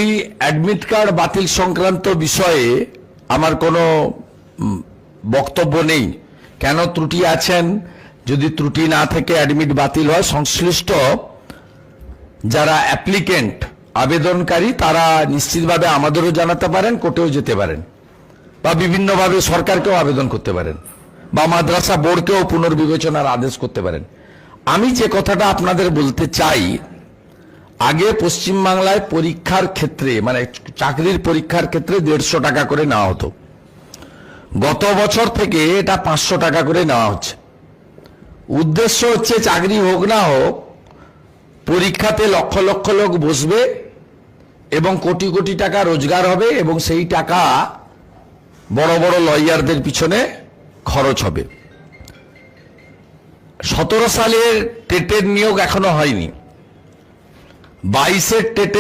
এই admit card বাতিল সংক্রান্ত বিষয়ে আমার কোনো বক্তব্য নেই। কেন ত্রুটি আছেন, যদি ত্রুটি না থেকে অ্যাডমিট বাতিল হয়, সংশ্লিষ্ট যারা অ্যাপ্লিকেন্ট আবেদনকারী তারা নিশ্চিতভাবে আমাদেরও জানাতে পারেন, কোর্টেও যেতে পারেন, বা বিভিন্নভাবে সরকারকেও আবেদন করতে পারেন, বা মাদ্রাসা বোর্ডকেও পুনর্বিবেচনার আদেশ করতে পারেন। আমি যে কথাটা আপনাদের বলতে চাই, আগে পশ্চিমবাংলায় পরীক্ষার ক্ষেত্রে মানে চাকরির পরীক্ষার ক্ষেত্রে 150 টাকা করে নেওয়া হতো। গত বছর থেকে এটা 500 টাকা করে নেওয়া হচ্ছে। উদ্দেশ্য হচ্ছে চাকরি হোক না হোক, পরীক্ষাতে লক্ষ লক্ষ লোক বসবে এবং কোটি কোটি টাকা রোজগার হবে এবং সেই টাকা বড় বড় লয়ারদের পিছনে খরচ হবে। 17 সালের টেটের নিয়োগ এখনো হয়নি, 22-এর টেটে